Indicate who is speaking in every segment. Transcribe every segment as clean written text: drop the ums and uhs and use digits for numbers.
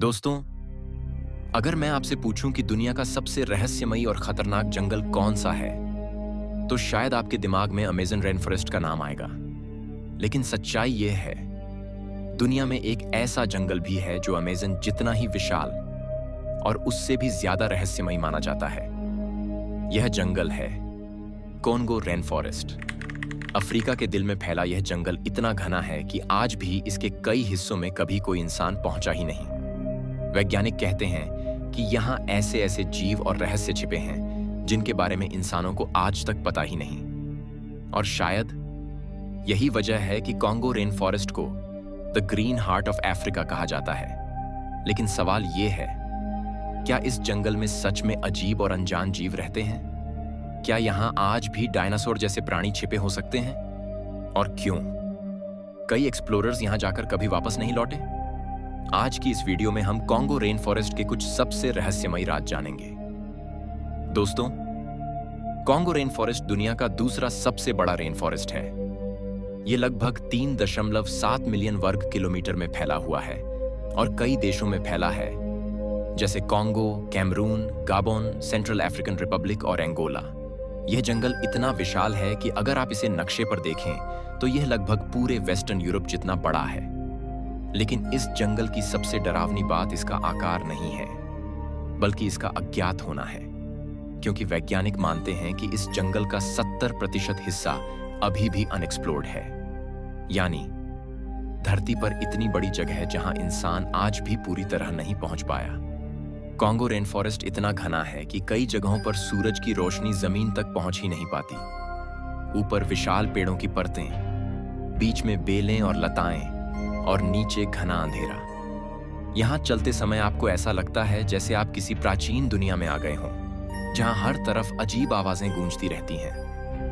Speaker 1: दोस्तों, अगर मैं आपसे पूछूं कि दुनिया का सबसे रहस्यमयी और खतरनाक जंगल कौन सा है, तो शायद आपके दिमाग में अमेज़न रेन फॉरेस्ट का नाम आएगा। लेकिन सच्चाई यह है, दुनिया में एक ऐसा जंगल भी है जो अमेज़न जितना ही विशाल और उससे भी ज्यादा रहस्यमयी माना जाता है। यह जंगल है कॉन्गो रेन फॉरेस्ट। अफ्रीका के दिल में फैला यह जंगल इतना घना है कि आज भी इसके कई हिस्सों में कभी कोई इंसान पहुंचा ही नहीं। वैज्ञानिक कहते हैं कि यहाँ ऐसे ऐसे जीव और रहस्य छिपे हैं जिनके बारे में इंसानों को आज तक पता ही नहीं। और शायद यही वजह है कि कॉन्गो रेन फॉरेस्ट को the green heart of Africa कहा जाता है। लेकिन सवाल यह है, क्या इस जंगल में सच में अजीब और अनजान जीव रहते हैं? क्या यहाँ आज भी डायनासोर जैसे प्राणी छिपे हो सकते हैं? और क्यों कई एक्सप्लोरर्स यहाँ जाकर कभी वापस नहीं लौटे? आज की इस वीडियो में हम कॉन्गो रेन फॉरेस्ट के कुछ सबसे रहस्यमयी राज जानेंगे। दोस्तों, कॉन्गो रेन फॉरेस्ट दुनिया का दूसरा सबसे बड़ा रेन फॉरेस्ट है। यह लगभग 3.7 मिलियन वर्ग किलोमीटर में फैला हुआ है और कई देशों में फैला है, जैसे कॉन्गो, कैमरून, गाबोन, सेंट्रल अफ्रीकन रिपब्लिक और एंगोला। यह जंगल इतना विशाल है कि अगर आप इसे नक्शे पर देखें तो यह लगभग पूरे वेस्टर्न यूरोप जितना बड़ा है। लेकिन इस जंगल की सबसे डरावनी बात इसका आकार नहीं है, बल्कि इसका अज्ञात होना है। क्योंकि वैज्ञानिक मानते हैं कि इस जंगल का 70% हिस्सा अभी भी अनएक्सप्लोर्ड है। यानी धरती पर इतनी बड़ी जगह है जहां इंसान आज भी पूरी तरह नहीं पहुंच पाया। कॉन्गो रेन फॉरेस्ट इतना घना है कि कई जगहों पर सूरज की रोशनी जमीन तक पहुंच ही नहीं पाती। ऊपर विशाल पेड़ों की परतें, बीच में बेलें और लताएं, और नीचे घना अंधेरा। यहां चलते समय आपको ऐसा लगता है जैसे आप किसी प्राचीन दुनिया में आ गए हों, जहां हर तरफ अजीब आवाजें गूंजती रहती हैं।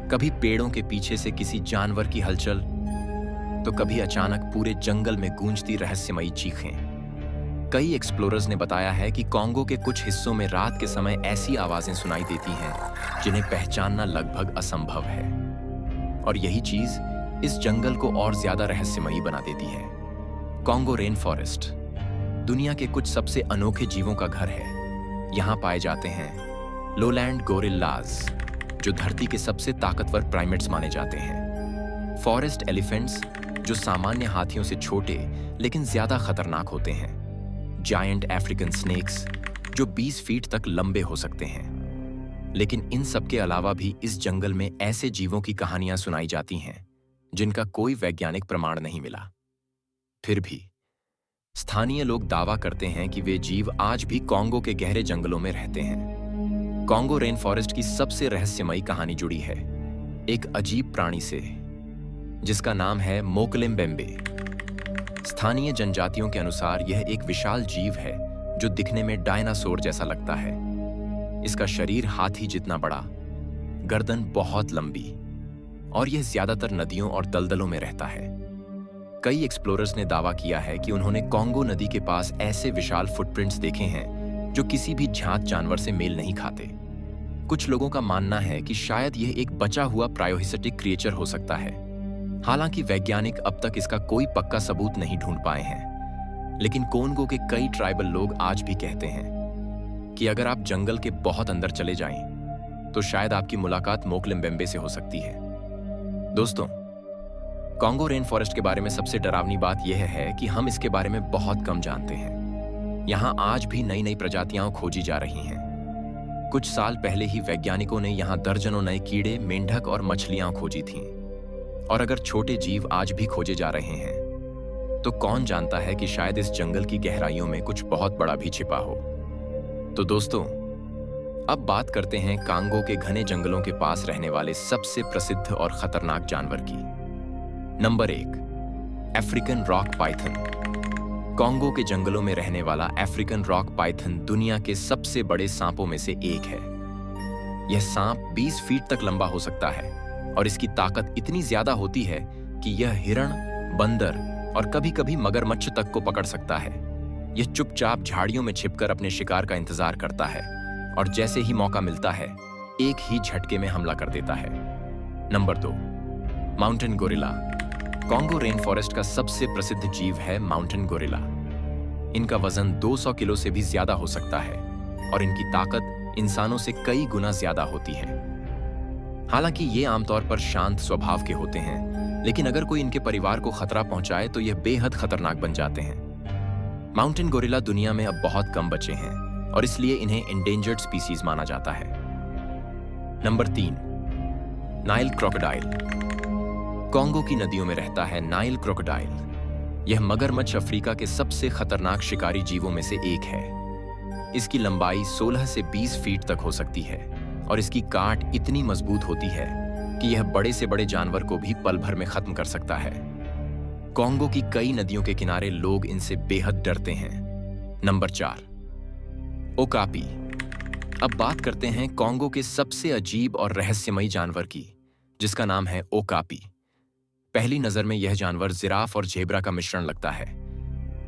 Speaker 1: कभी पेड़ों के पीछे से किसी जानवर की हलचल, तो कभी अचानक पूरे जंगल में गूंजती रहस्यमयी चीखें। कई एक्सप्लोरर्स ने बताया है कि कॉन्गो के कुछ हिस्सों में रात के समय ऐसी आवाजें सुनाई देती हैं जिन्हें पहचानना लगभग असंभव है। और यही चीज इस जंगल को और ज्यादा रहस्यमयी बना देती है। कॉन्गो रेन फॉरेस्ट दुनिया के कुछ सबसे अनोखे जीवों का घर है। यहाँ पाए जाते हैं लोलैंड गोरिल्लाज, जो धरती के सबसे ताकतवर प्राइमेट्स माने जाते हैं। फॉरेस्ट एलिफेंट्स, जो सामान्य हाथियों से छोटे लेकिन ज्यादा खतरनाक होते हैं। जायंट अफ्रीकन स्नेक्स, जो 20 फीट तक लंबे हो सकते हैं। लेकिन इन सब के अलावा भी इस जंगल में ऐसे जीवों की कहानियां सुनाई जाती हैं जिनका कोई वैज्ञानिक प्रमाण नहीं मिला। फिर भी स्थानीय लोग दावा करते हैं कि वे जीव आज भी कॉन्गो के गहरे जंगलों में रहते हैं। कॉन्गो रेन फॉरेस्ट की सबसे रहस्यमयी कहानी जुड़ी है एक अजीब प्राणी से, जिसका नाम है मोकलेम्बेम्बे। स्थानीय जनजातियों के अनुसार यह एक विशाल जीव है जो दिखने में डायनासोर जैसा लगता है। इसका शरीर हाथी जितना बड़ा, गर्दन बहुत लंबी, और यह ज्यादातर नदियों और दलदलों में रहता है। कई एक्सप्लोरर्स ने दावा किया है कि उन्होंने कॉन्गो नदी के पास ऐसे विशाल फुटप्रिंट्स देखे हैं जो किसी भी जांत जानवर से मेल नहीं खाते। कुछ लोगों का मानना है कि शायद यह एक बचा हुआ प्रायोहिस्टिक क्रिएचर हो सकता है। हालांकि वैज्ञानिक अब तक इसका कोई पक्का सबूत नहीं ढूंढ पाए हैं। लेकिन कॉन्गो के कई ट्राइबल लोग आज भी कहते हैं कि अगर आप जंगल के बहुत अंदर चले जाएं, तो शायद आपकी मुलाकात मोकलेम्बेम्बे से हो सकती है। दोस्तों, कॉन्गो रेन फॉरेस्ट के बारे में सबसे डरावनी बात यह है कि हम इसके बारे में बहुत कम जानते हैं। यहाँ आज भी नई नई प्रजातियां खोजी जा रही हैं। कुछ साल पहले ही वैज्ञानिकों ने यहाँ दर्जनों नए कीड़े, मेंढक और मछलियां खोजी थीं। और अगर छोटे जीव आज भी खोजे जा रहे हैं, तो कौन जानता है कि शायद इस जंगल की गहराइयों में कुछ बहुत बड़ा भी छिपा हो। तो दोस्तों, अब बात करते हैं कॉन्गो के घने जंगलों के पास रहने वाले सबसे प्रसिद्ध और खतरनाक जानवर की। Number 1, African rock Python. Congo के जंगलों में रहने वाला अफ्रीकन रॉक पाइथन दुनिया के सबसे बड़े सांपों में से एक है। यह सांप 20 फीट तक लंबा हो सकता है और इसकी ताकत इतनी ज्यादा होती है कि यह हिरण, बंदर और कभी-कभी मगरमच्छ तक को पकड़ सकता है। यह चुपचाप झाड़ियों में छिपकर अपने शिकार का इंतजार करता है और जैसे ही मौका मिलता है, एक ही झटके में हमला कर देता है। Number 2, mountain gorilla. Congo rain forest का सबसे प्रसिद्ध जीव है माउंटेन गोरिल्ला। इनका वजन 200 किलो से भी ज्यादा हो सकता है और इनकी ताकत इंसानों से कई गुना ज्यादा होती है। हालांकि ये आमतौर पर शांत स्वभाव के होते हैं, लेकिन अगर कोई इनके परिवार को खतरा पहुंचाए तो यह बेहद खतरनाक बन जाते हैं। माउंटेन गोरिल्ला दुनिया में अब बहुत कम बचे हैं और इसलिए इन्हें एंडेंजर्ड स्पीसीज माना जाता है। Number 3, Nile crocodile. कॉन्गो की नदियों में रहता है नाइल क्रोकोडाइल। यह मगरमच्छ अफ्रीका के सबसे खतरनाक शिकारी जीवों में से एक है। इसकी लंबाई 16 से 20 फीट तक हो सकती है और इसकी काट इतनी मजबूत होती है कि यह बड़े से बड़े जानवर को भी पल भर में खत्म कर सकता है। कॉन्गो की कई नदियों के किनारे लोग इनसे बेहद डरते हैं। Number 4, okapi. अब बात करते हैं कॉन्गो के सबसे अजीब और रहस्यमयी जानवर की, जिसका नाम है ओकापी। पहली नजर में यह जानवर जिराफ और जेब्रा का मिश्रण लगता है।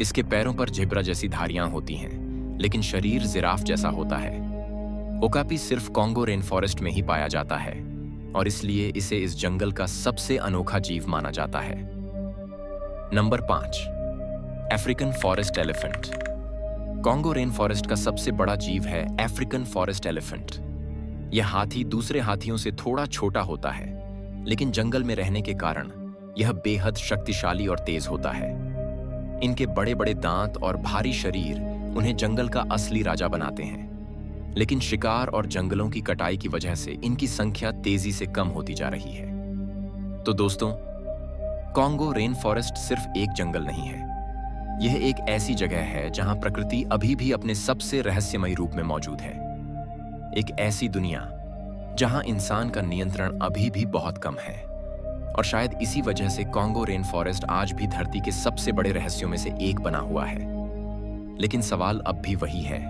Speaker 1: इसके पैरों पर जेब्रा जैसी धारियां होती हैं, लेकिन शरीर जिराफ जैसा होता है। ओकापी सिर्फ कॉन्गो रेन फॉरेस्ट में ही पाया जाता है और इसलिए इसे इस जंगल का सबसे अनोखा जीव माना जाता है। Number 5, African forest elephant. Congo rain forest का सबसे बड़ा जीव है अफ्रीकन फॉरेस्ट एलिफेंट। यह हाथी दूसरे हाथियों से थोड़ा छोटा होता है, लेकिन जंगल में रहने के कारण यह बेहद शक्तिशाली और तेज होता है। इनके बड़े बड़े दांत और भारी शरीर उन्हें जंगल का असली राजा बनाते हैं, लेकिन शिकार और जंगलों की कटाई की वजह से इनकी संख्या तेजी से कम होती जा रही है। तो दोस्तों, कॉन्गो रेन फॉरेस्ट सिर्फ एक जंगल नहीं है, यह एक ऐसी जगह है जहां प्रकृति अभी भी अपने सबसे रहस्यमयी रूप में मौजूद है। एक ऐसी दुनिया जहां इंसान का नियंत्रण अभी भी बहुत कम है और शायद इसी वजह से कॉन्गो रेन फॉरेस्ट आज भी धरती के सबसे बड़े रहस्यों में से एक बना हुआ है। लेकिन सवाल अब भी वही है,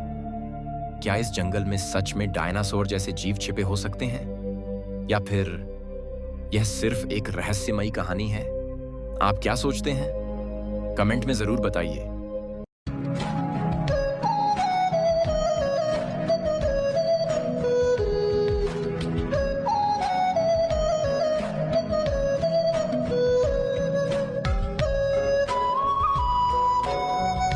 Speaker 1: क्या इस जंगल में सच में डायनासोर जैसे जीव छिपे हो सकते हैं, या फिर यह सिर्फ एक रहस्यमयी कहानी है? आप क्या सोचते हैं? कमेंट में जरूर बताइए।